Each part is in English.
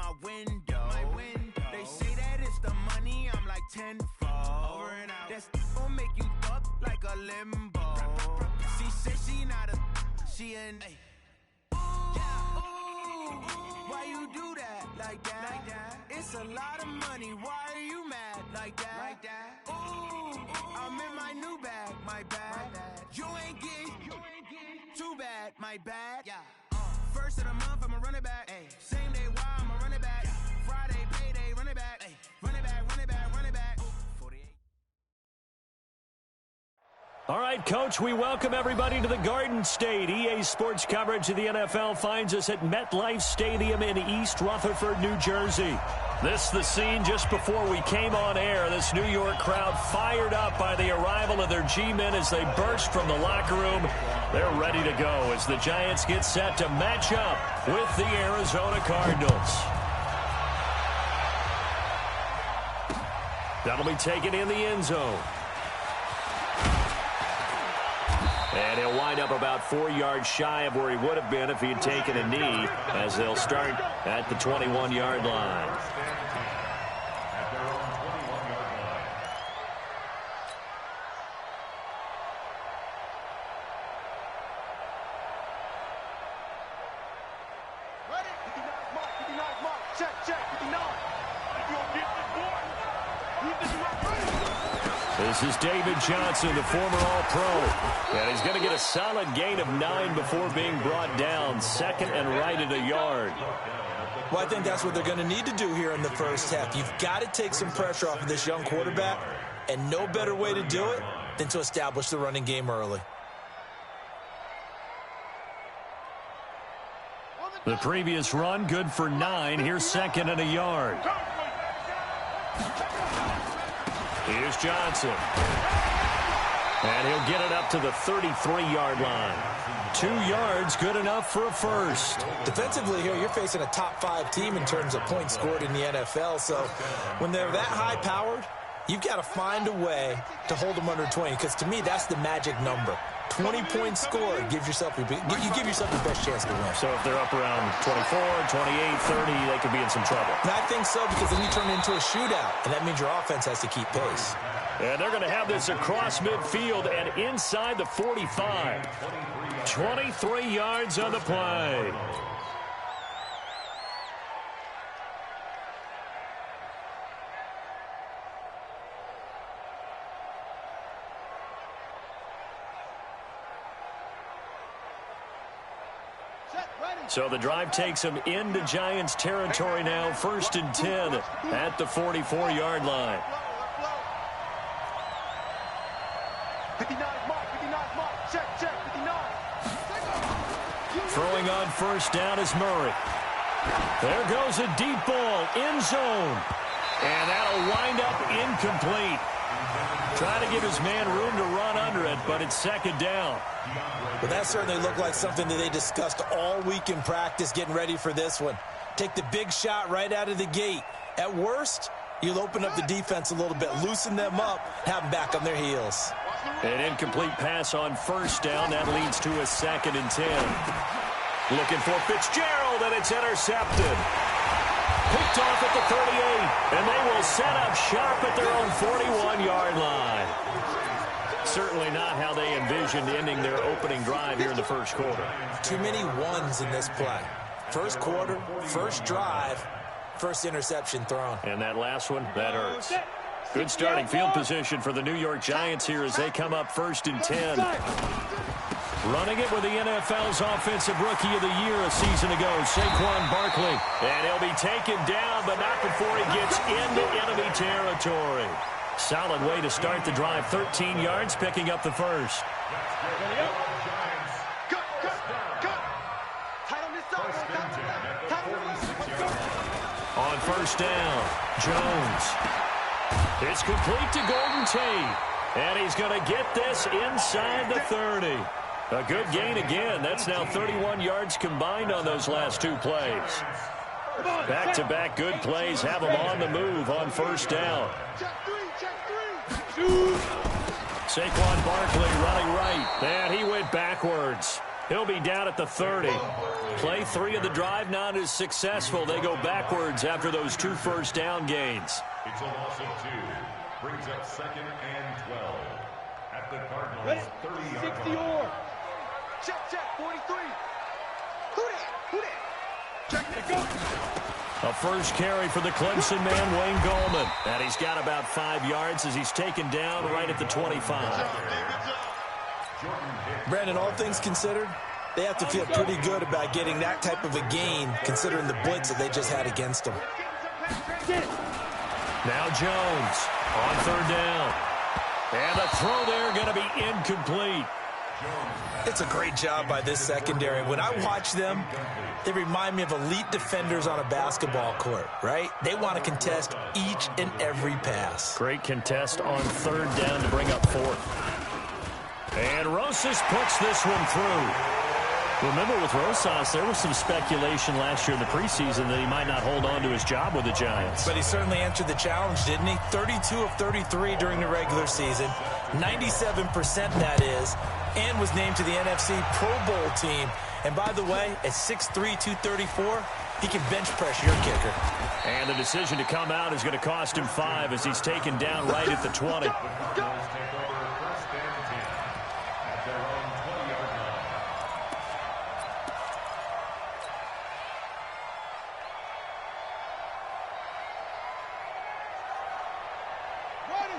my window. They say that it's the money, I'm like tenfold. Over and out. That's gon' make you fuck like a limbo. She said she not a, she an. Why you do that like that? It's a lot of money. Why are you mad like that? Ooh, I'm in my new bag, my bad. You ain't getting too bad, my bad. First of the month, I'ma run it back. Same day, why I'ma run it back. Friday, payday, run it back. Run it back, run it back, run it back. 48. All right, Coach, we welcome everybody to the Garden State. EA Sports coverage of the NFL finds us at MetLife Stadium in East Rutherford, New Jersey. This is the scene just before we came on air. This New York crowd fired up by the arrival of their G-men as they burst from the locker room. They're ready to go as the Giants get set to match up with the Arizona Cardinals. That'll be taken in the end zone. And he'll wind up about 4 yards shy of where he would have been if he had taken a knee, as they'll start at the 21-yard line. This is David Johnson, the former All-Pro. And he's going to get a solid gain of 9 before being brought down. Second and right at a yard. Well, I think that's what they're going to need to do here in the first half. You've got to take some pressure off of this young quarterback, and no better way to do it than to establish the running game early. The previous run, good for 9. Here's second and a yard. Here's Johnson. And he'll get it up to the 33-yard line. 2 yards, good enough for a first. Defensively here, you're facing a top-5 team in terms of points scored in the NFL. So when they're that high-powered, you've got to find a way to hold them under 20. Because to me, that's the magic number. 20 points scored gives yourself you give yourself the best chance to win. So if they're up around 24, 28, 30, they could be in some trouble. And I think so, because then you turn it into a shootout, and that means your offense has to keep pace. And they're going to have this across midfield and inside the 45. 23 yards on the play. So the drive takes them into Giants territory now. 1st and 10 at the 44-yard line. 59 mark, 59 mark, check, 59. Throwing on first down is Murray. There goes a deep ball, end zone. And that'll wind up incomplete. Trying to give his man room to run under it, but it's second down. Well, that certainly looked like something that they discussed all week in practice getting ready for this one. Take the big shot right out of the gate. At worst, you'll open up the defense a little bit, loosen them up, have them back on their heels. An incomplete pass on first down. That leads to a 2nd and 10. Looking for Fitzgerald, and it's intercepted. Picked off at the 38, and they will set up shop at their own 41-yard line. Certainly not how they envisioned ending their opening drive here in the first quarter. Too many ones in this play. First quarter, first drive, first interception thrown. And that last one, that hurts. Good starting field position for the New York Giants here as they come up 1st and 10. Running it with the NFL's Offensive Rookie of the Year a season ago, Saquon Barkley. And he'll be taken down, but not before he gets into enemy territory. Solid way to start the drive. 13 yards, picking up the first. On first down, Jones. It's complete to Golden Tate. And he's going to get this inside the 30. A good gain again. That's now 31 yards combined on those last 2 plays. Back-to-back good plays have them on the move on first down. Saquon Barkley running right. And he went backwards. He'll be down at the 30. Play 3 of the drive not as successful. They go backwards after those 2 first down gains. It's a loss of 2. Brings up 2nd and 12. At the Cardinals' 30-yard 60 line. or. Check, 43. Who that? Check it, go. A first carry for the Clemson man, Wayne Gallman. And he's got about 5 yards as he's taken down right at the 25. Brandon, all things considered, they have to feel pretty good about getting that type of a gain, considering the blitz that they just had against them. Now Jones on 3rd down. And the throw there going to be incomplete. It's a great job by this secondary. When I watch them, they remind me of elite defenders on a basketball court, right? They want to contest each and every pass. Great contest on 3rd down to bring up 4th. And Rosas puts this one through. Remember, with Rosas, there was some speculation last year in the preseason that he might not hold on to his job with the Giants. But he certainly answered the challenge, didn't he? 32 of 33 during the regular season, 97% that is, and was named to the NFC Pro Bowl team. And by the way, at 6'3", 234, he can bench press your kicker. And the decision to come out is going to cost him 5 as he's taken down right at the 20.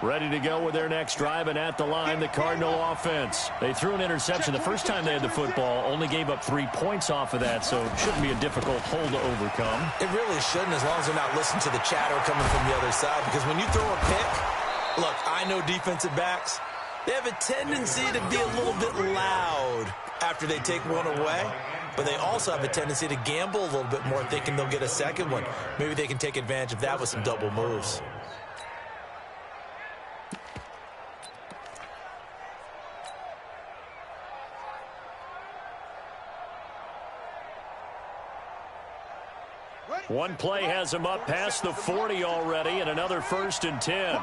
Ready to go with their next drive, and at the line, the Cardinal offense. They threw an interception the first time they had the football, only gave up 3 points off of that, so it shouldn't be a difficult hole to overcome. It really shouldn't, as long as they're not listening to the chatter coming from the other side, because when you throw a pick, look, I know defensive backs, they have a tendency to be a little bit loud after they take one away, but they also have a tendency to gamble a little bit more, thinking they'll get a second one. Maybe they can take advantage of that with some double moves. One play has him up past the 40 already, and another 1st and 10. On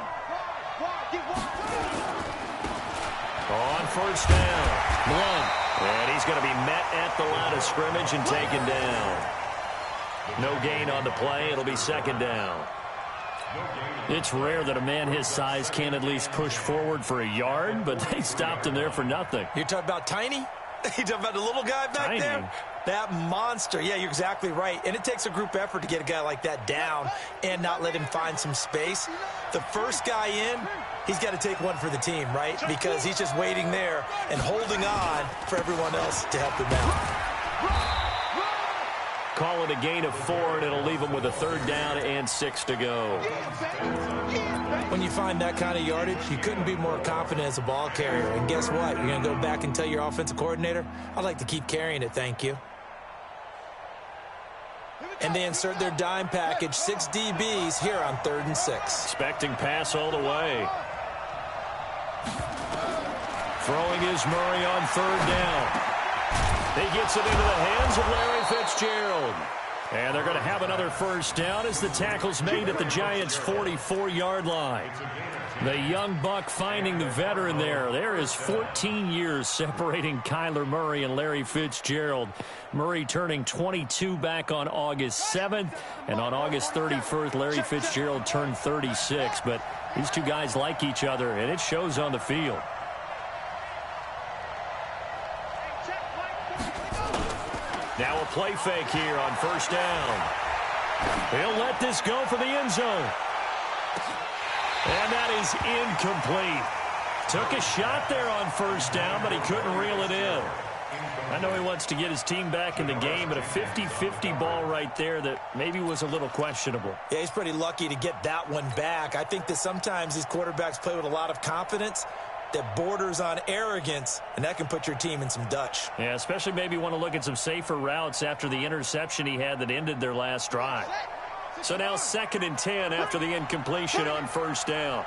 1st down, Blunt. And he's going to be met at the line of scrimmage and taken down. No gain on the play. It'll be 2nd down. It's rare that a man his size can't at least push forward for a yard, but they stopped him there for nothing. You're talking about Tiny? You talking about the little guy back there? That monster. Yeah, you're exactly right. And it takes a group effort to get a guy like that down and not let him find some space. The first guy in, he's got to take one for the team, right? Because he's just waiting there and holding on for everyone else to help him out. Call it a gain of 4, and it'll leave him with a 3rd down and 6 to go. When you find that kind of yardage, you couldn't be more confident as a ball carrier. And guess what? You're going to go back and tell your offensive coordinator, I'd like to keep carrying it, thank you. And they insert their dime package, 6 DBs here on 3rd and 6. Expecting pass all the way. Throwing is Murray on 3rd down. He gets it into the hands of Larry Fitzgerald. And they're going to have another 1st down as the tackle's made at the Giants' 44-yard line. The young buck finding the veteran there. There is 14 years separating Kyler Murray and Larry Fitzgerald. Murray turning 22 back on August 7th. And on August 31st, Larry Fitzgerald turned 36. But these two guys like each other, and it shows on the field. Now a play fake here on 1st down. He'll let this go for the end zone. And that is incomplete. Took a shot there on 1st down, but he couldn't reel it in. I know he wants to get his team back in the game, but a 50-50 ball right there that maybe was a little questionable. Yeah, he's pretty lucky to get that one back. I think that sometimes these quarterbacks play with a lot of confidence that borders on arrogance, and that can put your team in some Dutch. Yeah, especially maybe want to look at some safer routes after the interception he had that ended their last drive. So now 2nd and 10 after the incompletion on 1st down.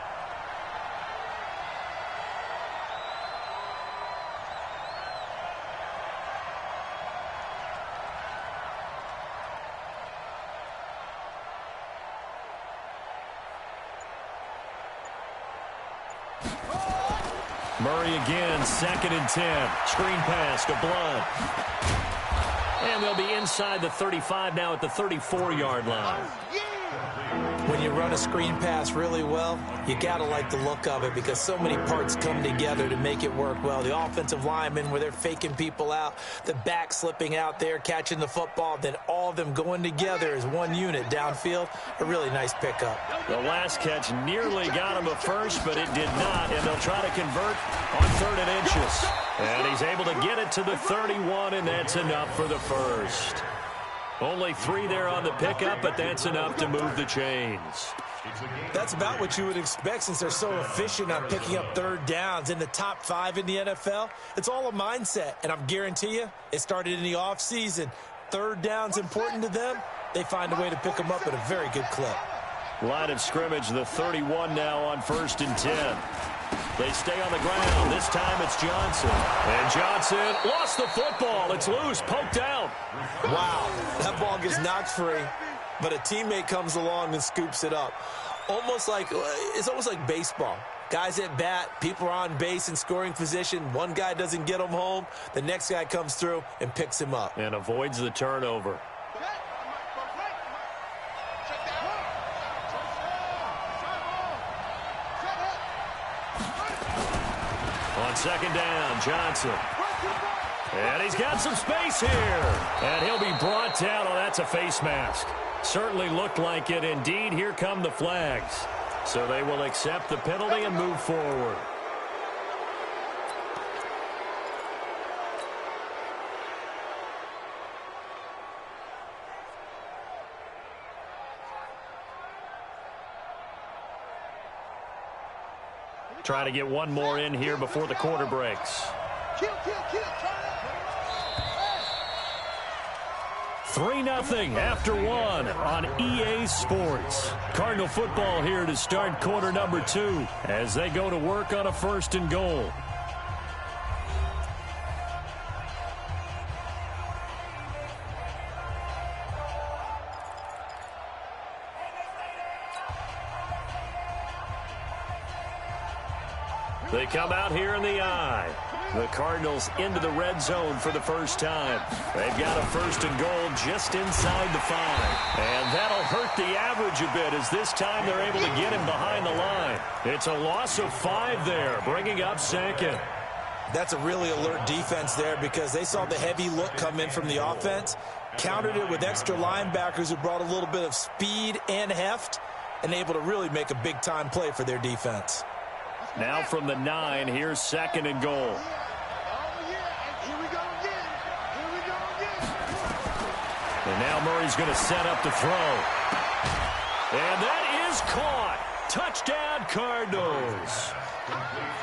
Murray again, 2nd and 10. Screen pass to Blood. And they'll be inside the 35 now at the 34-yard line. When you run a screen pass really well, you got to like the look of it because so many parts come together to make it work well. The offensive linemen, where they're faking people out, the back slipping out there, catching the football, then all of them going together as one unit downfield. A really nice pickup. The last catch nearly got him a first, but it did not, and they'll try to convert on 3rd and inches. And he's able to get it to the 31, and that's enough for the first. Only 3 there on the pickup, but that's enough to move the chains. That's about what you would expect since they're so efficient on picking up 3rd downs in the top 5 in the NFL. It's all a mindset, and I'm guarantee you it started in the offseason. 3rd down's important to them. They find a way to pick them up at a very good clip. Line of scrimmage, the 31 now on 1st and 10. They stay on the ground. This time it's Johnson. And Johnson lost the football. It's loose, poked out. Wow, that ball gets knocked free, but a teammate comes along and scoops it up. It's almost like baseball. Guys at bat, people are on base in scoring position. One guy doesn't get him home. The next guy comes through and picks him up. And avoids the turnover. On 2nd down, Johnson. And he's got some space here. And he'll be brought down. Oh, that's a face mask. Certainly looked like it. Indeed, here come the flags. So they will accept the penalty and move forward. Try to get one more in here before the quarter breaks. 3-0 after 1 on EA Sports. Cardinal football here to start quarter number 2 as they go to work on a 1st and goal. They come out here in the eye. The Cardinals into the red zone for the first time. They've got a 1st and goal just inside the 5. And that'll hurt the average a bit as this time they're able to get him behind the line. It's a loss of 5 there, bringing up 2nd. That's a really alert defense there because they saw the heavy look come in from the offense, countered it with extra linebackers who brought a little bit of speed and heft, and able to really make a big-time play for their defense. Now from the 9, here's 2nd and goal. And now Murray's going to set up to throw. And that is caught. Touchdown, Cardinals.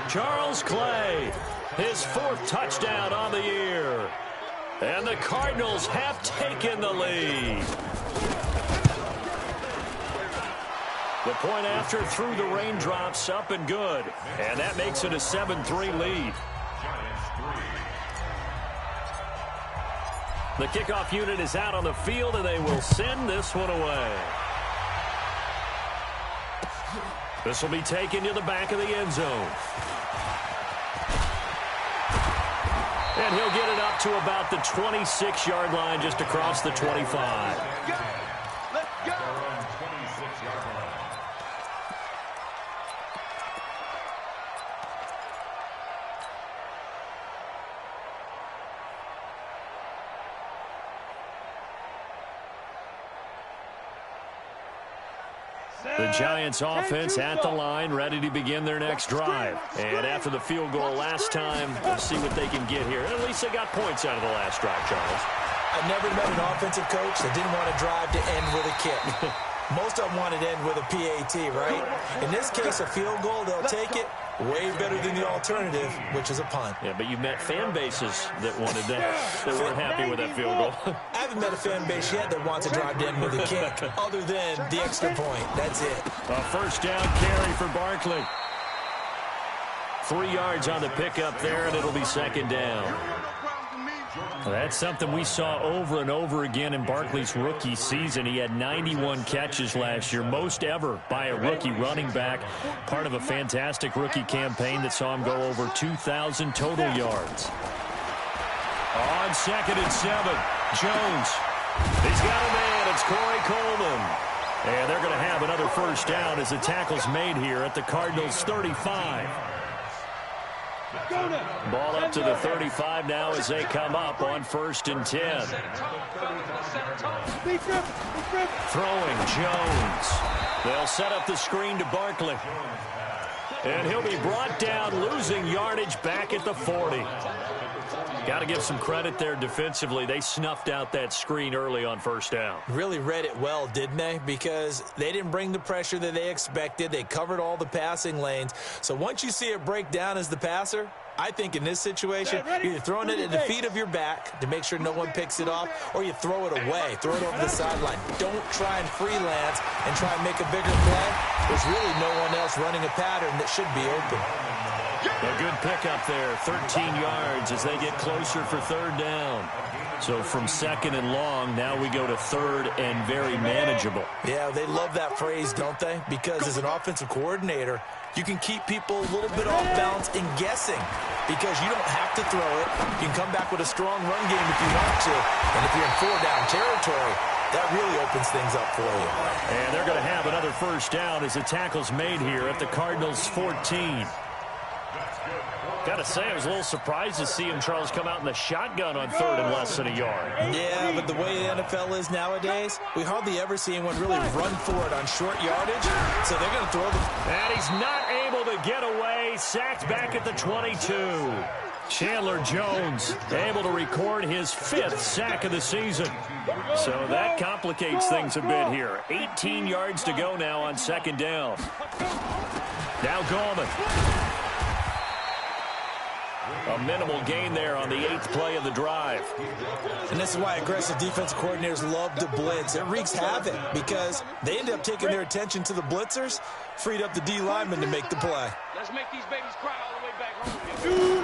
Charles Clay, his 4th touchdown on the year. And the Cardinals have taken the lead. The point after through the raindrops, up and good. And that makes it a 7-3 lead. The kickoff unit is out on the field, and they will send this one away. This will be taken to the back of the end zone. And he'll get it up to about the 26-yard line, just across the 25. The Giants offense at the line, ready to begin their next drive. And after the field goal last time, we'll see what they can get here. At least they got points out of the last drive, Charles. I never met an offensive coach that didn't want to drive to end with a kick. Most of them wanted to end with a PAT, right? In this case, a field goal, they'll take it. Way better than the alternative, which is a punt. Yeah, but you've met fan bases that wanted that, that weren't happy with that field goal. I haven't met a fan base yet that wants to drive in with a kick, other than the extra point. That's it. A 1st down carry for Barkley. 3 yards on the pickup there, and it'll be 2nd down. That's something we saw over and over again in Barkley's rookie season. He had 91 catches last year, most ever by a rookie running back, part of a fantastic rookie campaign that saw him go over 2,000 total yards. On 2nd and 7, Jones. He's got a man. It's Corey Coleman. And they're going to have another first down as the tackle's made here at the Cardinals' 35. Ball up to the 35 now as they come up on 1st and 10. Throwing Jones. They'll set up the screen to Barkley. And he'll be brought down, losing yardage back at the 40. Got to give some credit there defensively. They snuffed out that screen early on first down. Really read it well, didn't they? Because they didn't bring the pressure that they expected. They covered all the passing lanes. So once you see it break down as the passer, I think in this situation, you're either throwing it at the feet of your back to make sure no one picks it off, or you throw it away, throw it over the sideline. Don't try and freelance and try and make a bigger play. There's really no one else running a pattern that should be open. A good pickup there, 13 yards as they get closer for 3rd down. So from 2nd and long, now we go to 3rd and very manageable. Yeah, they love that phrase, don't they? Because as an offensive coordinator, you can keep people a little bit off balance and guessing because you don't have to throw it. You can come back with a strong run game if you want to. And if you're in 4-down territory, that really opens things up for you. And they're going to have another first down as the tackle's made here at the Cardinals' 14. Got to say, I was a little surprised to see him, Charles, come out in the shotgun on 3rd and less than a yard. Yeah, but the way the NFL is nowadays, we hardly ever see anyone really run for it on short yardage, so they're going to throw the... And he's not able to get away, sacked back at the 22. Chandler Jones able to record his 5th sack of the season. So that complicates things a bit here. 18 yards to go now on 2nd down. Now Gallman. A minimal gain there on the 8th play of the drive. And this is why aggressive defensive coordinators love to blitz. It wreaks havoc because they end up taking their attention to the blitzers, freed up the D lineman to make the play. Let's make these babies cry all the way back home.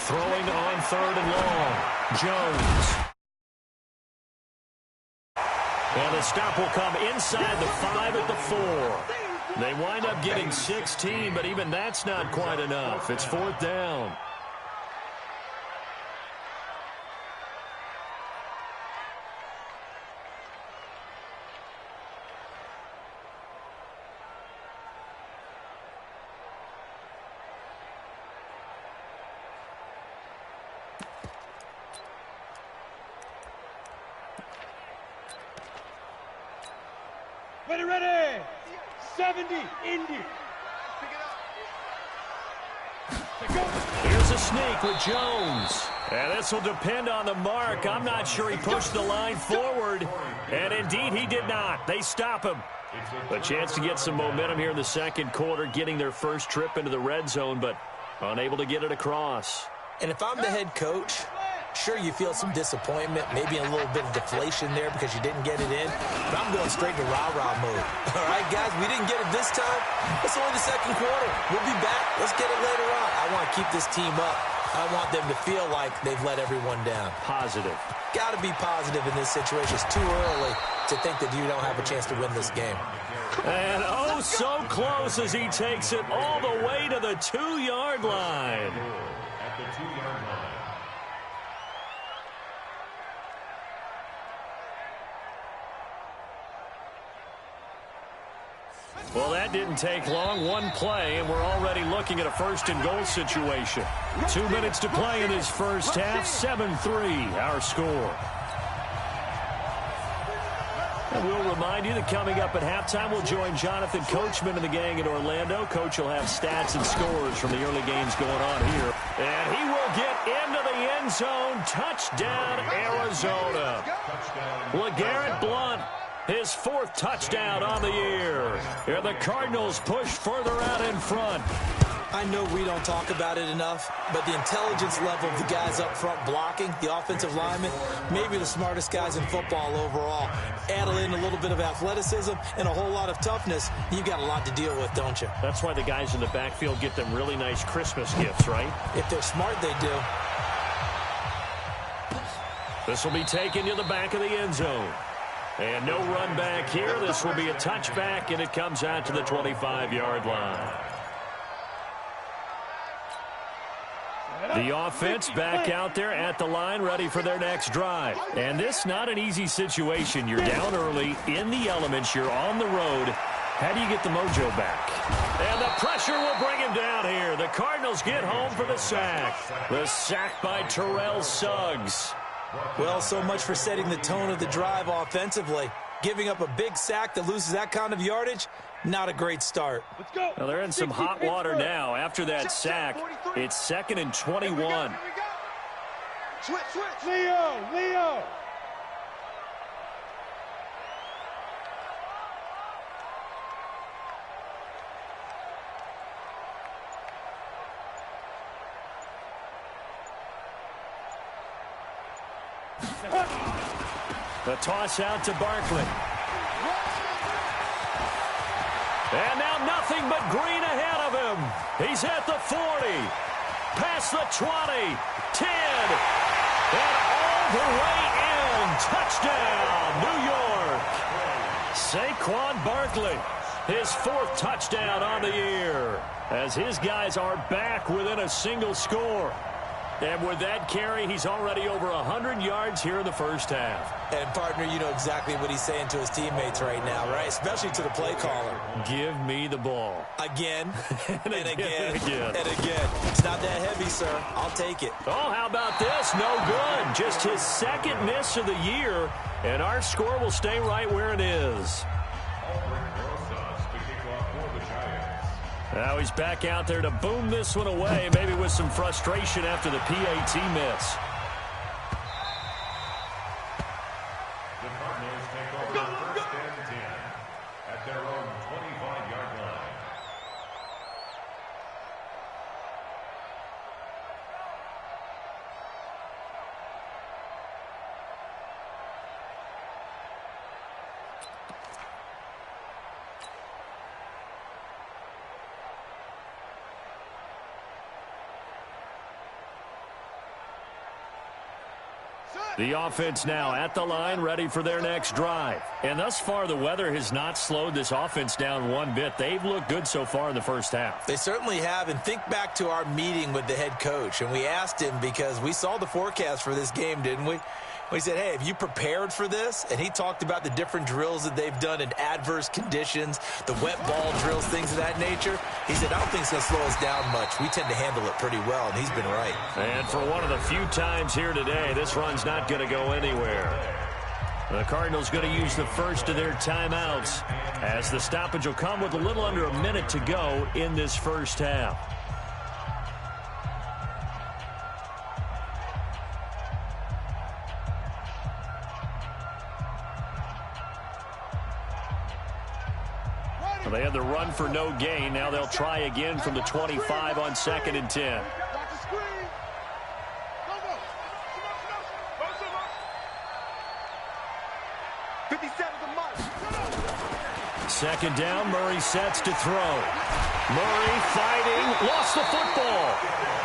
Throwing on 3rd and long. Jones. And the stop will come inside the 5 at the 4. They wind up getting 16, but even that's not quite enough. It's 4th down. Ready. 70, Indy. Here's a sneak with Jones. And this will depend on the mark. I'm not sure he pushed the line forward. And indeed, he did not. They stop him. A chance to get some momentum here in the 2nd quarter, getting their first trip into the red zone, but unable to get it across. And if I'm the head coach, sure, you feel some disappointment, maybe a little bit of deflation there because you didn't get it in. But I'm going straight to rah-rah mode. All right, guys, we didn't get it this time. It's only the 2nd quarter. We'll be back. Let's get it later on. I want to keep this team up. I want them to feel like they've let everyone down. Positive. Got to be positive in this situation. It's too early to think that you don't have a chance to win this game. And oh, so close as he takes it all the way to the 2-yard line. At the 2-yard line. Well, that didn't take long. One play, and we're already looking at a 1st and goal situation. 2 minutes to play in this first half. 7-3, our score. And we'll remind you that coming up at halftime, we'll join Jonathan Coachman and the gang in Orlando. Coach will have stats and scores from the early games going on here. And he will get into the end zone. Touchdown, Arizona. LeGarrette Blount, his 4th touchdown on the year. Here the Cardinals push further out in front. I know we don't talk about it enough, but the intelligence level of the guys up front blocking, the offensive linemen, maybe the smartest guys in football overall. Add in a little bit of athleticism and a whole lot of toughness, you've got a lot to deal with, don't you? That's why the guys in the backfield get them really nice Christmas gifts, right? If they're smart, they do. This will be taken to the back of the end zone. And no run back here. This will be a touchback, and it comes out to the 25-yard line. The offense back out there at the line, ready for their next drive. And this not an easy situation. You're down early, in the elements, you're on the road. How do you get the mojo back? And the pressure will bring him down here. The Cardinals get home for the sack. The sack by Terrell Suggs. Well, so much for setting the tone of the drive offensively. Giving up a big sack that loses that kind of yardage, not a great start. Let's go. Well, they're in some hot water now. After that sack, it's 2nd and 21. Here we go. Switch. Leo. The toss out to Barkley. And now nothing but green ahead of him. He's at the 40. Past the 20. 10. And all the way in. Touchdown, New York. Saquon Barkley. His 4th touchdown on the year. As his guys are back within a single score. And with that carry, he's already over 100 yards here in the first half. And, partner, you know exactly what he's saying to his teammates right now, right? Especially to the play caller. Give me the ball. Again, and again. And again. It's not that heavy, sir. I'll take it. Oh, how about this? No good. Just his 2nd miss of the year, and our score will stay right where it is. Now he's back out there to boom this one away, maybe with some frustration after the PAT miss. The Cardinals take over 1st and 10 at their own 25-yard line. The offense now at the line, ready for their next drive. And thus far, the weather has not slowed this offense down one bit. They've looked good so far in the first half. They certainly have. And think back to our meeting with the head coach. And we asked him because we saw the forecast for this game, didn't we? We said, hey, have you prepared for this? And he talked about the different drills that they've done in adverse conditions, the wet ball drills, things of that nature. He said, I don't think it's going to slow us down much. We tend to handle it pretty well, and he's been right. And for one of the few times here today, this run's not going to go anywhere. The Cardinals going to use the first of their timeouts as the stoppage will come with a little under a minute to go in this first half. They had the run for no gain. Now they'll try again from the 25 on 2nd and 10. 2nd down, Murray sets to throw. Murray fighting, lost the football.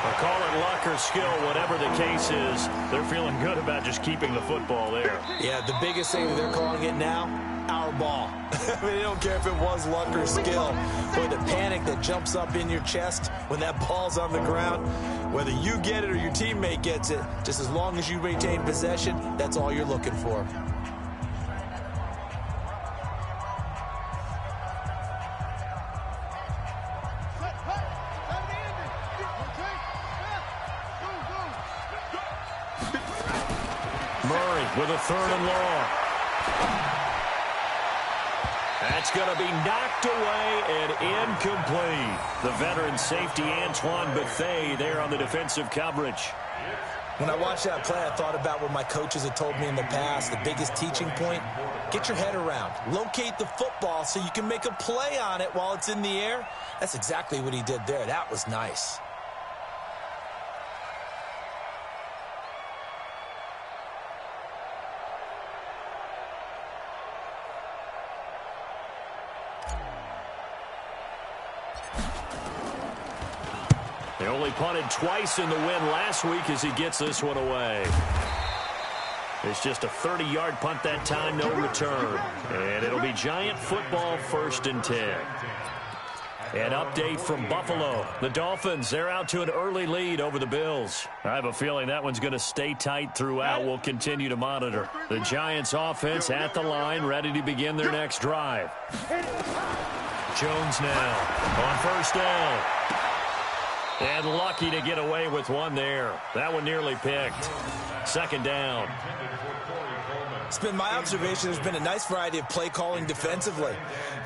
They'll call it luck or skill, whatever the case is. They're feeling good about just keeping the football there. Yeah, the biggest thing that they're calling it now, our ball. I mean, they don't care if it was luck or skill. Boy, the panic that jumps up in your chest when that ball's on the ground, whether you get it or your teammate gets it, just as long as you maintain possession, that's all you're looking for. Murray with a 3rd and long. That's going to be knocked away and incomplete. The veteran safety Antoine Bethea there on the defensive coverage. When I watched that play, I thought about what my coaches had told me in the past. The biggest teaching point, get your head around. Locate the football so you can make a play on it while it's in the air. That's exactly what he did there. That was nice. They only punted twice in the win last week as he gets this one away. It's just a 30-yard punt that time, no return. And it'll be Giant football, 1st and 10. An update from Buffalo. The Dolphins, they're out to an early lead over the Bills. I have a feeling that one's going to stay tight throughout. We'll continue to monitor. The Giants offense at the line, ready to begin their next drive. Jones now on 1st down. And lucky to get away with one there. That one nearly picked. 2nd down. It's been my observation there's been a nice variety of play calling defensively.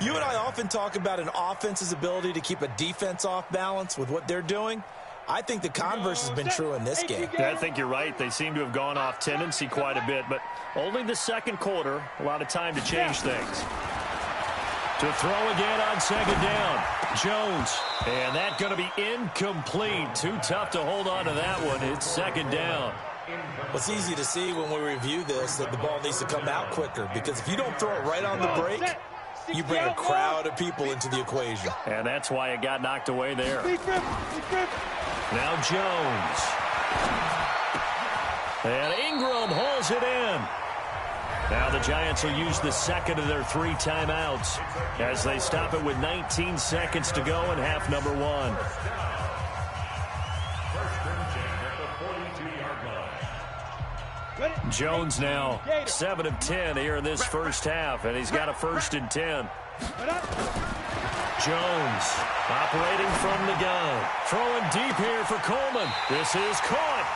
You and I often talk about an offense's ability to keep a defense off balance with what they're doing. I think the converse has been true in this game. Yeah, I think you're right. They seem to have gone off tendency quite a bit, but only the 2nd quarter, a lot of time to change things. To throw again on 2nd down. Jones. And that's going to be incomplete. Too tough to hold on to that one. It's 2nd down. Well, it's easy to see when we review this that the ball needs to come out quicker, because if you don't throw it right on the break, you bring a crowd of people into the equation. And that's why it got knocked away there. Now Jones. And Ingram hauls it in. Now the Giants will use the 2nd of their 3 timeouts as they stop it with 19 seconds to go in half number 1. Jones now 7 of 10 here in this 1st half, and he's got a 1st and 10. Jones operating from the gun. Throwing deep here for Coleman. This is caught.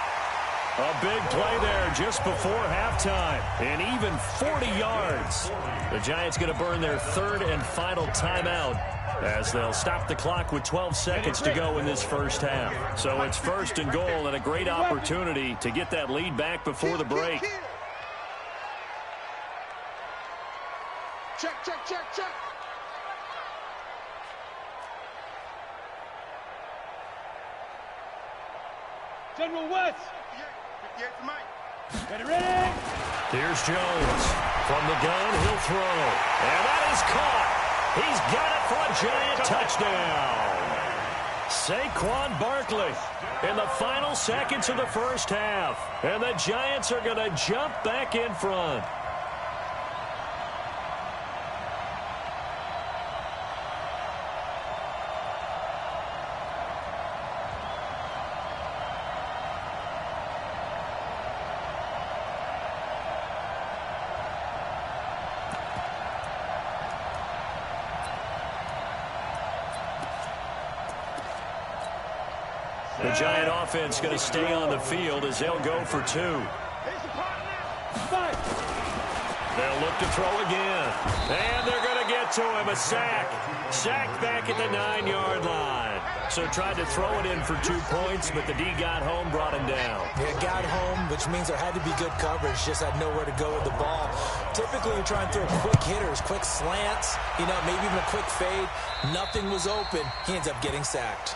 A big play there just before halftime. And even 40 yards. The Giants going to burn their 3rd and final timeout as they'll stop the clock with 12 seconds to go in this 1st half. So it's 1st and goal, and a great opportunity to get that lead back before the break. Check, check, check, check. General West. Get it ready. Here's Jones. From the gun, he'll throw. And that is caught. He's got it for a Giant touchdown. Saquon Barkley in the final seconds of the 1st half. And the Giants are going to jump back in front. The Giant offense going to stay on the field as they'll go for 2. They'll look to throw again. And they're going to get to him. A sack. Sacked back at the 9-yard line. So tried to throw it in for 2 points, but the D got home, brought him down. Yeah, got home, which means there had to be good coverage. Just had nowhere to go with the ball. Typically, you're trying to throw quick hitters, quick slants, maybe even a quick fade. Nothing was open. He ends up getting sacked.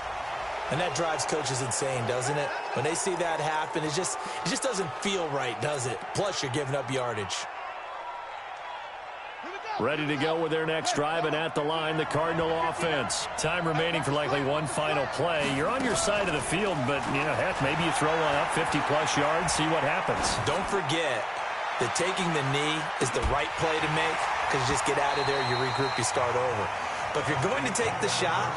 And that drives coaches insane, doesn't it? When they see that happen, it just doesn't feel right, does it? Plus, you're giving up yardage. Ready to go with their next drive, and at the line, the Cardinal offense. Time remaining for likely one final play. You're on your side of the field, but, heck, maybe you throw one up 50-plus yards, see what happens. Don't forget that taking the knee is the right play to make, because you just get out of there, you regroup, you start over. But if you're going to take the shot,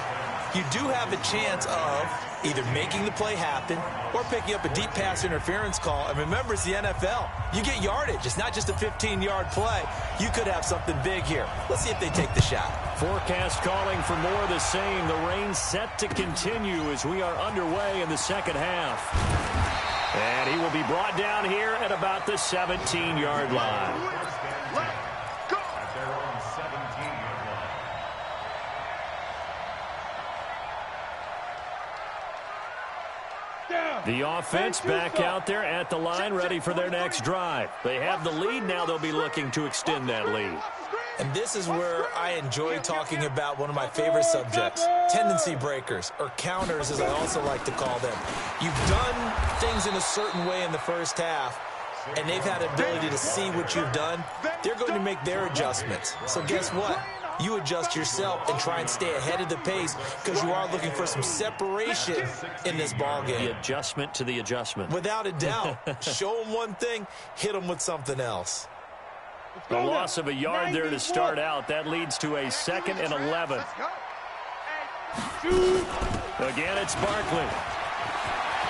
you do have a chance of either making the play happen or picking up a deep pass interference call. And remember, it's the NFL. You get yardage. It's not just a 15-yard play. You could have something big here. Let's see if they take the shot. Forecast calling for more of the same. The rain set to continue as we are underway in the 2nd half. And he will be brought down here at about the 17-yard line. The offense back out there at the line, ready for their next drive. They have the lead. Now they'll be looking to extend that lead. And this is where I enjoy talking about one of my favorite subjects, tendency breakers, or counters as I also like to call them. You've done things in a certain way in the 1st half, and they've had the ability to see what you've done. They're going to make their adjustments. So guess what? you adjust yourself and try and stay ahead of the pace because you are looking for some separation in this ball game. The adjustment to the adjustment. Without a doubt. Show them one thing, hit them with something else. A loss of a yard there to start out. That leads to a 2nd and 11. Again, it's Barkley.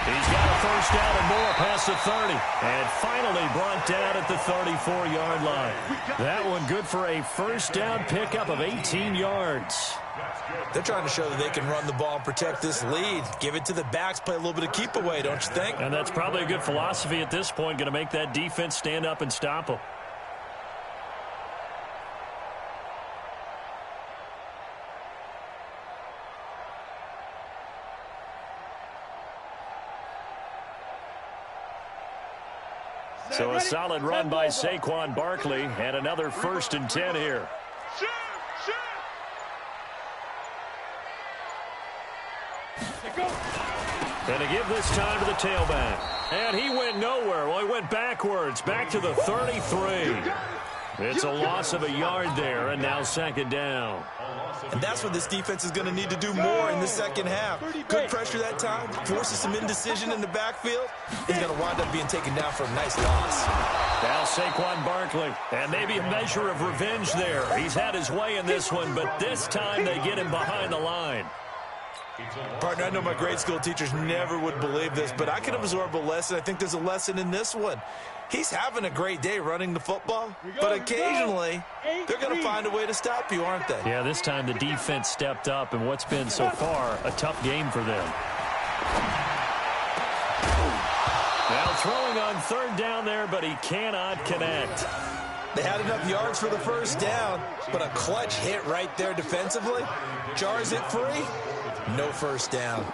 He's got a first down and more past the 30. And finally brought down at the 34-yard line. That one good for a first down pickup of 18 yards. They're trying to show that they can run the ball and protect this lead. Give it to the backs, play a little bit of keep away, don't you think? And that's probably a good philosophy at this point, going to make that defense stand up and stop them. So a solid run by Saquon Barkley and another 1st and 10 here. And to give this time to the tailback. And he went nowhere. Well, he went backwards, back to the 33. It's a loss of a yard there, and now 2nd down. And that's what this defense is going to need to do more in the second half. Good pressure that time, forces some indecision in the backfield. He's going to wind up being taken down for a nice loss. Now Saquon Barkley, and maybe a measure of revenge there. He's had his way in this one, but this time they get him behind the line. Partner, I know my grade school teachers never would believe this, but I can absorb a lesson. I think there's a lesson in this one. He's having a great day running the football, but occasionally they're going to find a way to stop you, aren't they? Yeah, this time the defense stepped up in what's been so far a tough game for them. Now throwing on 3rd down there, but he cannot connect. They had enough yards for the first down, but a clutch hit right there defensively jars it free. No first down.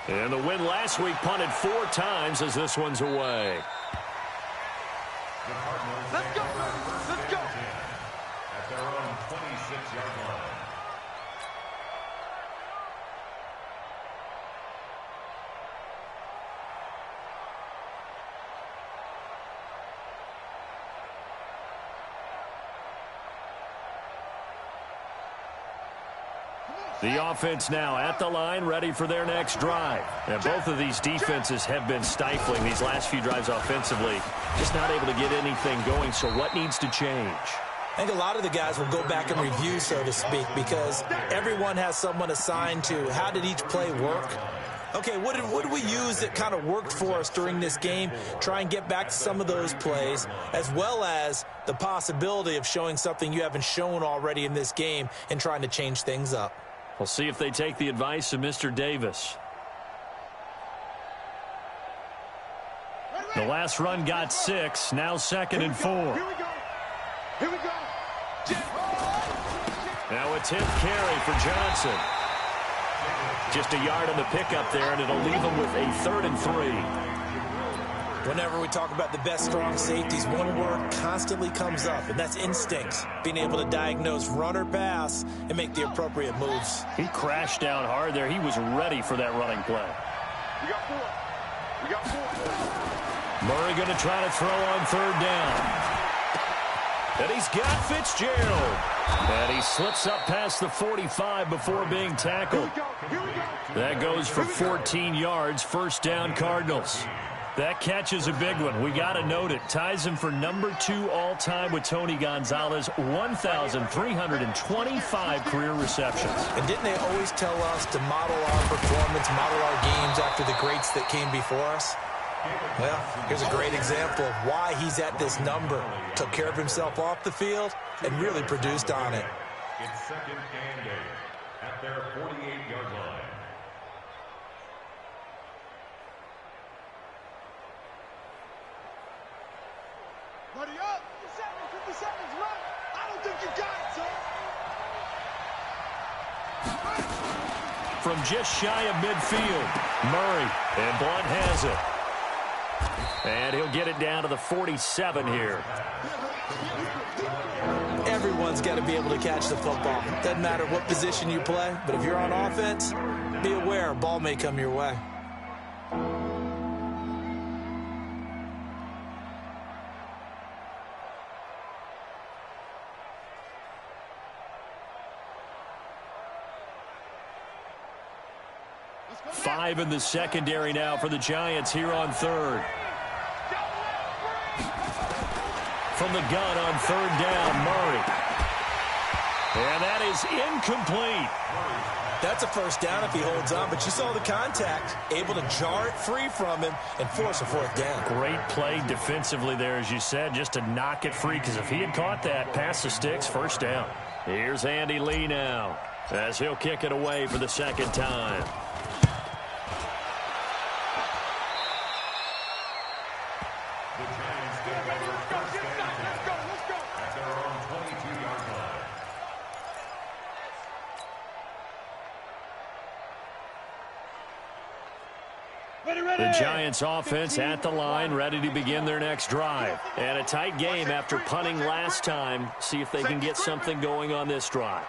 And the win last week punted 4 times as this one's away. Let's go. Let's go. At their own 26-yard line. The offense now at the line, ready for their next drive. And both of these defenses have been stifling these last few drives offensively. Just not able to get anything going, so what needs to change? I think a lot of the guys will go back and review, so to speak, because everyone has someone assigned to how did each play work. Okay, what did we use that kind of worked for us during this game? Try and get back to some of those plays, as well as the possibility of showing something you haven't shown already in this game and trying to change things up. We'll see if they take the advice of Mr. Davis. The last run got 6, now 2nd and 4. Here we go. Here we go. Now a 10th carry for Johnson. Just a yard on the pickup there, and it'll leave him with a 3rd and 3. Whenever we talk about the best strong safeties, one word constantly comes up, and that's instincts. Being able to diagnose run or pass and make the appropriate moves. He crashed down hard there. He was ready for that running play. We got 4. We got 4. Murray going to try to throw on 3rd down. And he's got Fitzgerald. And he slips up past the 45 before being tackled. Here we go. That goes for 14 yards, 1st down Cardinals. That catch is a big one. We got to note it. Ties him for number 2 all-time with Tony Gonzalez, 1,325 career receptions. And didn't they always tell us to model our performance, model our games after the greats that came before us? Well, here's a great example of why he's at this number. Took care of himself off the field and really produced on it. It's 2nd and 8 at their 48-yard line. Buddy up. 50 seconds, run. I don't think you got it, son. From just shy of midfield, Murray, and Blunt has it. And he'll get it down to the 47 here. Everyone's got to be able to catch the football. Doesn't matter what position you play, but if you're on offense, be aware a ball may come your way. 5 in the secondary now for the Giants here on third. From the gun on third down, Murray. And that is incomplete. That's a first down if he holds on, but you saw the contact, able to jar it free from him and force a fourth down. Great play defensively there, as you said, just to knock it free, because if he had caught that, pass the sticks, first down. Here's Andy Lee now, as he'll kick it away for the second time. The Giants offense at the line, ready to begin their next drive. And a tight game after punting last time. See if they can get something going on this drive.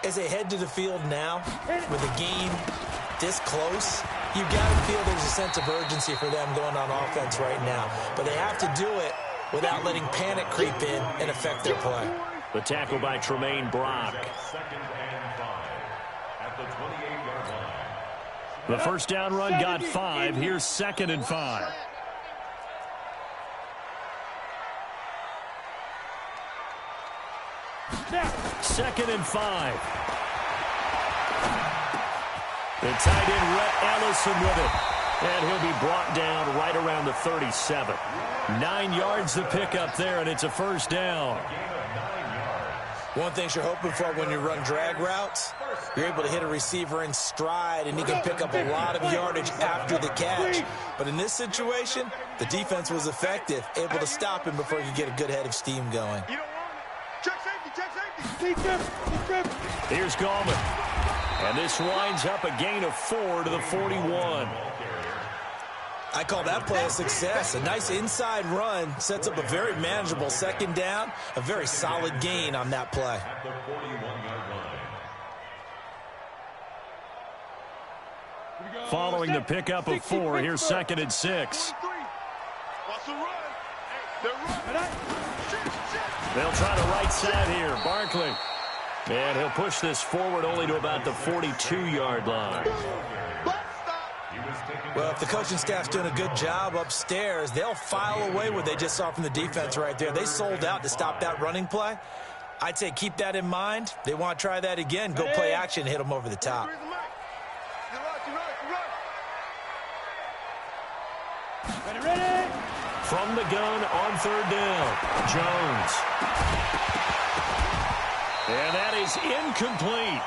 As they head to the field now, with the game this close, you've got to feel there's a sense of urgency for them going on offense right now. But they have to do it without letting panic creep in and affect their play. The tackle by Tremaine Brock. Second and 5 at the 28-yard line. The first down run got 5. Here's second and 5. Second and 5. The tight end, Rhett Ellison, with it. And he'll be brought down right around the 37. 9 yards to pick up there, and it's a first down. One thing you're hoping for when you run drag routes, you're able to hit a receiver in stride, and he can pick up a lot of yardage after the catch. But in this situation, the defense was effective, able to stop him before you get a good head of steam going. Check safety. Here's Gallman. And this winds up a gain of 4 to the 41. I call that play a success. A nice inside run sets up a very manageable second down, a very solid gain on that play. At the 41-yard line. Following the pickup of 4, here's second and 6. They'll try the right side here. Barkley. And he'll push this forward only to about the 42-yard line. Well, if the coaching staff's doing a good job upstairs, they'll file away what they just saw from the defense right there. They sold out to stop that running play. I'd say keep that in mind. They want to try that again. Go play action, hit them over the top. From the gun on third down, Jones. And that is incomplete.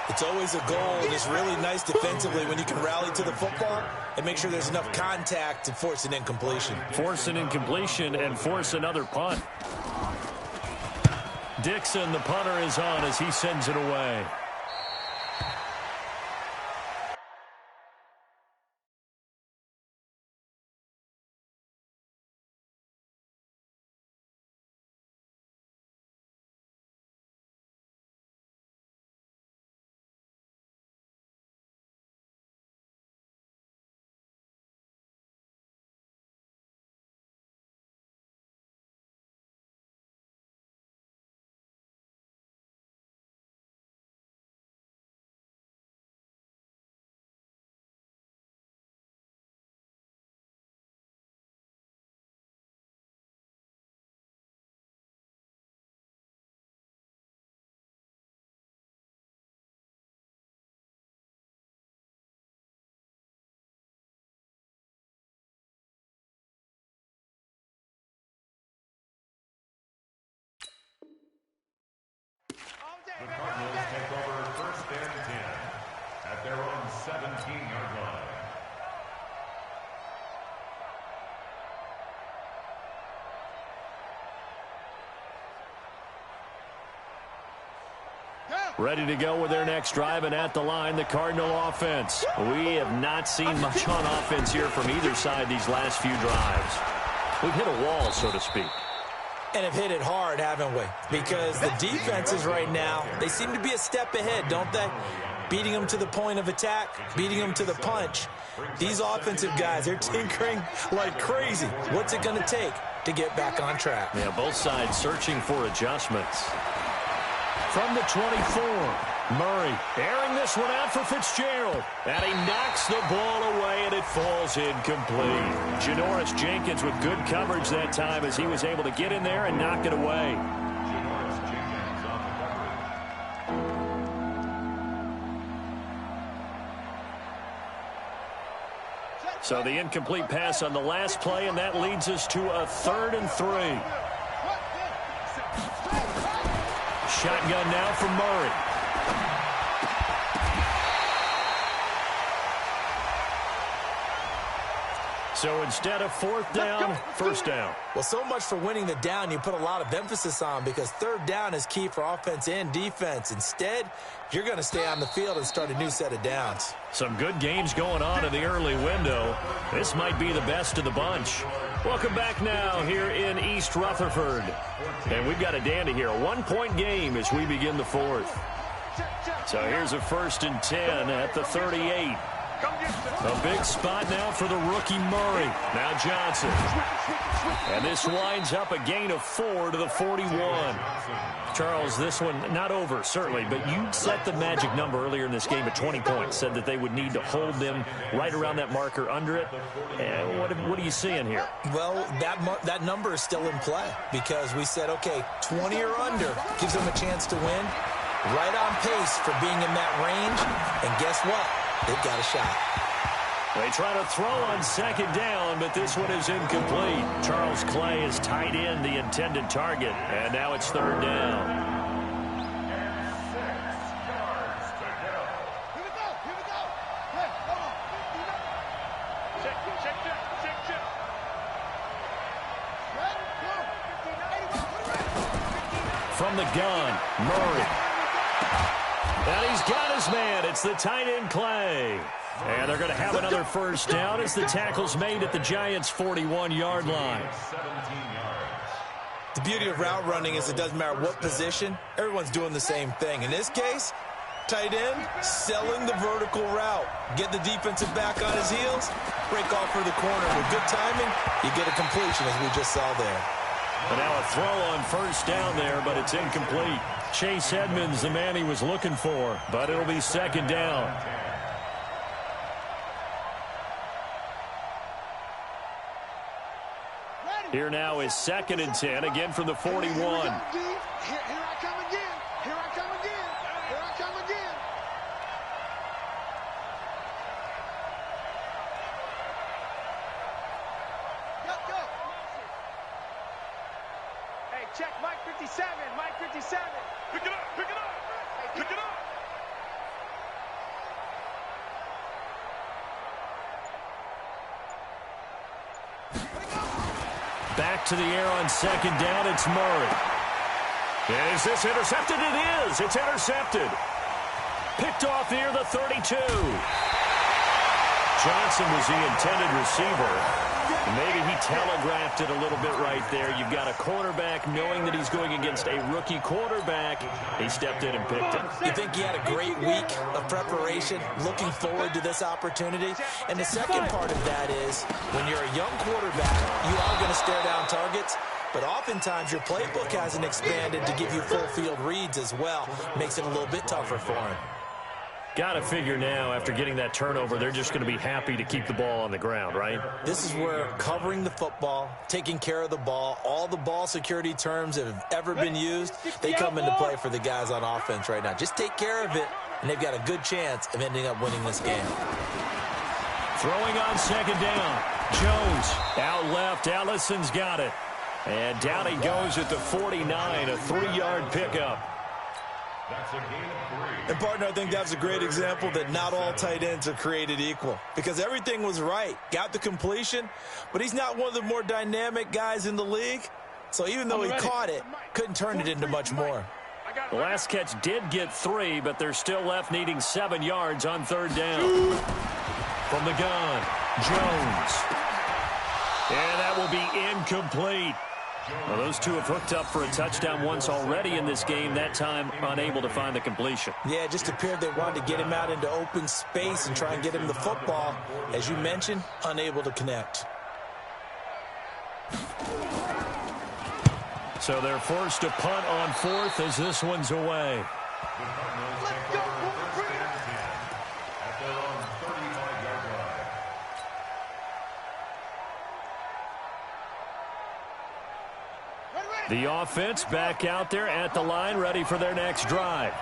It's always a goal, and it's really nice defensively when you can rally to the football and make sure there's enough contact to force an incompletion. Force an incompletion and force another punt. Dixon, the punter, is on as he sends it away. The Cardinals take over first and 10 at their own 17-yard line. Ready to go with their next drive, and at the line, the Cardinal offense. We have not seen much on offense here from either side these last few drives. We've hit a wall, so to speak. And have hit it hard, haven't we? Because the defenses right now, they seem to be a step ahead, don't they? Beating them to the point of attack, beating them to the punch. These offensive guys, they're tinkering like crazy. What's it going to take to get back on track? Yeah, both sides searching for adjustments. From the 24, Murray airing this one out for Fitzgerald. And he knocks the ball away, and it falls incomplete. Janoris Jenkins with good coverage that time as he was able to get in there and knock it away. Janoris Jenkins on the coverage. So the incomplete pass on the last play, and that leads us to a 3rd and 3. Shotgun now from Murray. So instead of 4th down, 1st down. Well, so much for winning the down you put a lot of emphasis on, because 3rd down is key for offense and defense. Instead, you're going to stay on the field and start a new set of downs. Some good games going on in the early window. This might be the best of the bunch. Welcome back now here in East Rutherford. And we've got a dandy here. A 1-point game as we begin the 4th. So here's a 1st and 10 at the 38. A big spot now for the rookie Murray. Now Johnson. And this winds up a gain of 4 to the 41. Charles, this one not over, certainly, but you set the magic number earlier in this game at 20 points. Said that they would need to hold them right around that marker under it. And what are you seeing here? Well, that number is still in play, because we said, okay, 20 or under gives them a chance to win. Right on pace for being in that range. And guess what? They've got a shot. They try to throw on 2nd down, but this one is incomplete. Charles Clay has tied in the intended target, and now it's 3rd down. Here we go. Hey, hold on. Check. From the gun, Murray. And he's got his man. It's the tight end, Clay. And they're going to have another 1st down as the tackle's made at the Giants' 41-yard line. The beauty of route running is it doesn't matter what position. Everyone's doing the same thing. In this case, tight end selling the vertical route. Get the defensive back on his heels, break off for the corner. With good timing, you get a completion, as we just saw there. And now a throw on 1st down there, but it's incomplete. Chase Edmonds, the man he was looking for, but it'll be 2nd down. Here now is 2nd and 10, again from the 41. Here I come again. Go. Hey, check Mike 57. Pick it up. Back to the air on 2nd down, it's Murray. Is this intercepted? It is. It's intercepted. Picked off near the 32. Johnson was the intended receiver. Maybe he telegraphed it a little bit right there. You've got a quarterback knowing that he's going against a rookie quarterback. He stepped in and picked it. You think he had a great week of preparation, looking forward to this opportunity? And the second part of that is, when you're a young quarterback, you are going to stare down targets. But oftentimes your playbook hasn't expanded to give you full field reads as well. Makes it a little bit tougher for him. Got to figure now, after getting that turnover, they're just going to be happy to keep the ball on the ground, right? This is where covering the football, taking care of the ball, all the ball security terms that have ever been used, they come into play for the guys on offense right now. Just take care of it, and they've got a good chance of ending up winning this game. Throwing on 2nd down. Jones out left. Allison's got it. And down he goes at the 49, a 3-yard pickup. That's a gain of 3. And, partner, I think that's a great example that not all tight ends are created equal, because everything was right. Got the completion, but he's not one of the more dynamic guys in the league. So even though he caught it, couldn't turn it into much more. The last catch did get 3, but they're still left needing 7 yards on 3rd down. From the gun, Jones. And that will be incomplete. Well, those two have hooked up for a touchdown once already in this game, that time unable to find the completion. Yeah, it just appeared they wanted to get him out into open space and try and get him the football. As you mentioned, unable to connect. So they're forced to punt on 4th as this one's away. Let's go. The offense back out there at the line, ready for their next drive.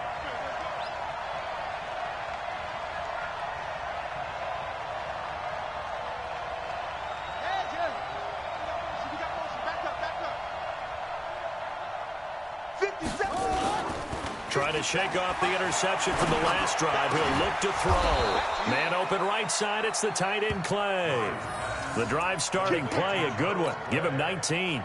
Trying to shake off the interception from the last drive. He'll look to throw. Man open right side. It's the tight end, Clay. The drive starting play, a good one. Give him 19.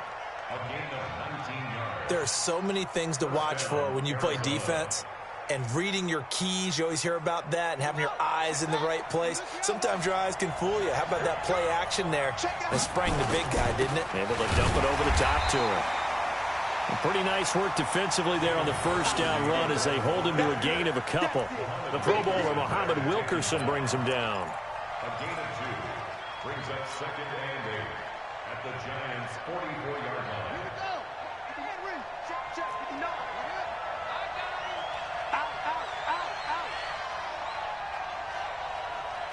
There are so many things to watch for when you play defense. And reading your keys, you always hear about that, and having your eyes in the right place. Sometimes your eyes can fool you. How about that play action there? And sprang the big guy, didn't it? Able to dump it over the top to him. Pretty nice work defensively there on the first down run as they hold him to a gain of a couple. The Pro Bowler, Muhammad Wilkerson, brings him down. A gain of 2 brings up 2nd and 8 at the Giants' 44-yard line. Here we go. Henry, check, 59. Out.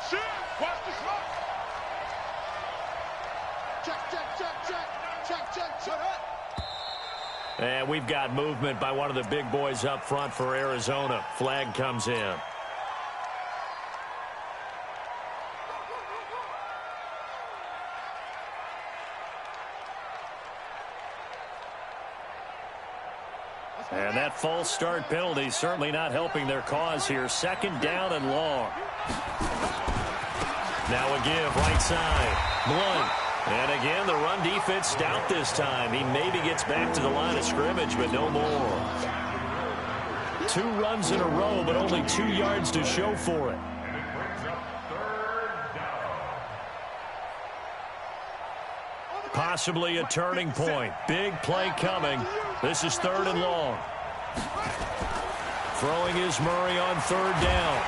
Shoot, watch the smoke. Check. And we've got movement by one of the big boys up front for Arizona. Flag comes in. And that false start penalty certainly not helping their cause here. 2nd down and long. Now a give right side. Blunt. And again, the run defense stout this time. He maybe gets back to the line of scrimmage, but no more. 2 runs in a row, but only 2 yards to show for it. And it brings up 3rd down. Possibly a turning point. Big play coming. This is 3rd and long. Throwing is Murray on 3rd down.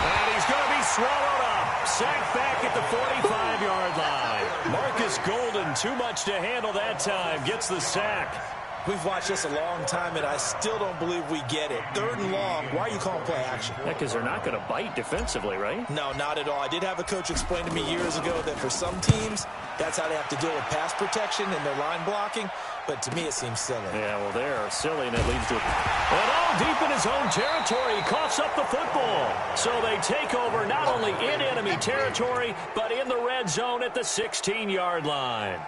And he's going to be swallowed up. Sacked back at the 45-yard line. Marcus Golden, too much to handle that time, gets the sack. We've watched this a long time, and I still don't believe we get it. 3rd and long. Why are you calling play action? Yeah, because they're not going to bite defensively, right? No, not at all. I did have a coach explain to me years ago that for some teams, that's how they have to deal with pass protection and their line blocking. But to me, it seems silly. Yeah, well, they're silly, and that leads to it. And all deep in his own territory, he coughs up the football. So they take over not only in enemy territory, but in the red zone at the 16-yard line.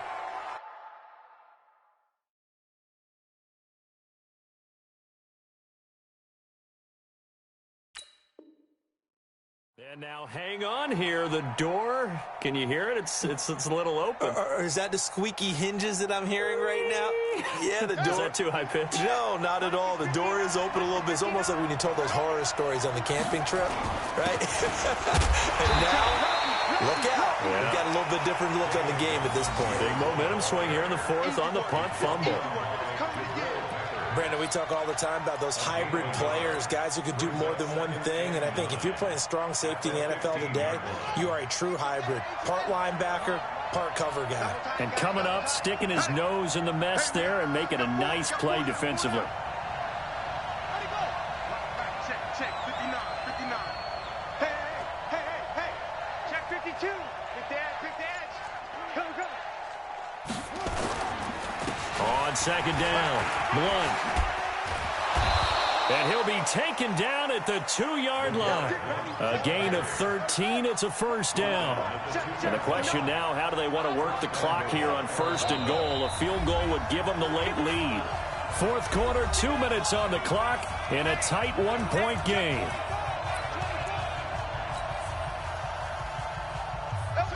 And now hang on here. The door, can you hear it? It's a little open. Is that the squeaky hinges that I'm hearing right now? Yeah, the door. Is that too high pitch? No, not at all. The door is open a little bit. It's almost like when you told those horror stories on the camping trip, right? And now, look out. Yeah. We've got a little bit different look on the game at this point. Big momentum swing here in the 4th on the punt fumble. Brandon, we talk all the time about those hybrid players, guys who could do more than one thing. And I think if you're playing strong safety in the NFL today, you are a true hybrid. Part linebacker, part cover guy. And coming up, sticking his nose in the mess there and making a nice play defensively. Check, 59. Hey. Check 52. Pick the edge. Go. On 2nd down, Blunt. And he'll be taken down at the 2-yard line. A gain of 13. It's a 1st down. And the question now, how do they want to work the clock here on 1st and goal? A field goal would give them the late lead. 4th quarter, 2 minutes on the clock in a tight 1-point game.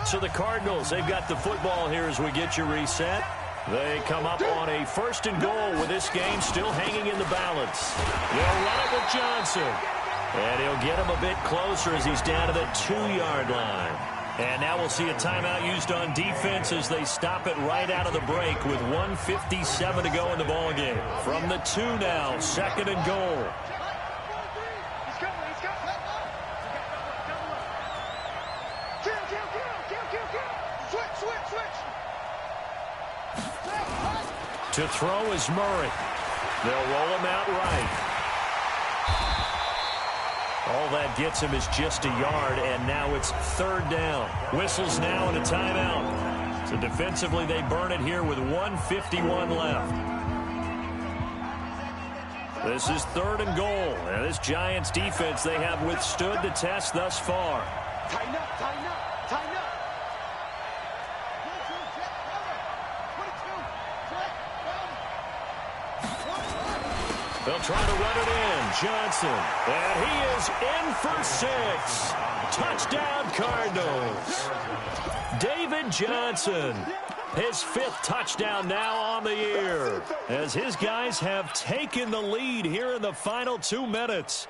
So the Cardinals, they've got the football here as we get you reset. They come up on a 1st and goal with this game still hanging in the balance. They'll run it with Johnson. And he'll get him a bit closer as he's down to the 2-yard line. And now we'll see a timeout used on defense as they stop it right out of the break with 1:57 to go in the ballgame. From the 2 now, 2nd and goal. To throw is Murray. They'll roll him out right. All that gets him is just a yard, and now it's 3rd down. Whistles now and a timeout. So defensively, they burn it here with 1:51 left. This is 3rd and goal. And this Giants defense, they have withstood the test thus far. Tighten up, tighten up, tighten up. They'll try to run it in. Johnson. And he is in for 6. Touchdown, Cardinals. David Johnson. His 5th touchdown now on the year, as his guys have taken the lead here in the final 2 minutes.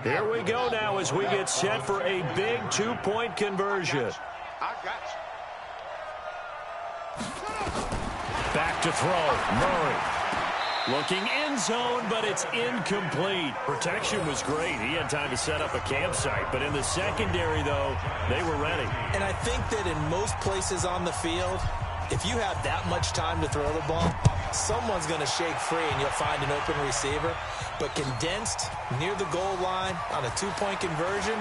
Here we go now as we get set for a big 2-point conversion. I got you. Back to throw. Murray. Looking end zone, but it's incomplete. Protection was great. He had time to set up a campsite. But in the secondary, though, they were ready. And I think that in most places on the field, if you have that much time to throw the ball, someone's going to shake free and you'll find an open receiver. But condensed near the goal line on a 2-point conversion,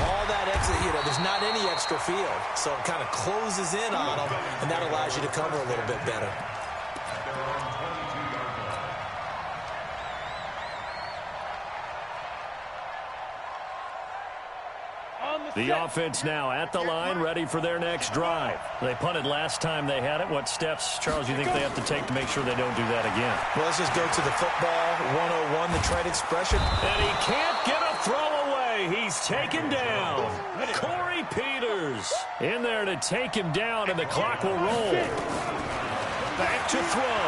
all that extra, there's not any extra field. So it kind of closes in on them, and that allows you to cover a little bit better. The offense now at the line, ready for their next drive. They punted last time they had it. What steps, Charles, you think they have to take to make sure they don't do that again? Well, let's just go to the football 101, the trade expression. And he can't get a throw away. He's taken down. Corey Peters in there to take him down, and the clock will roll. Back to throw.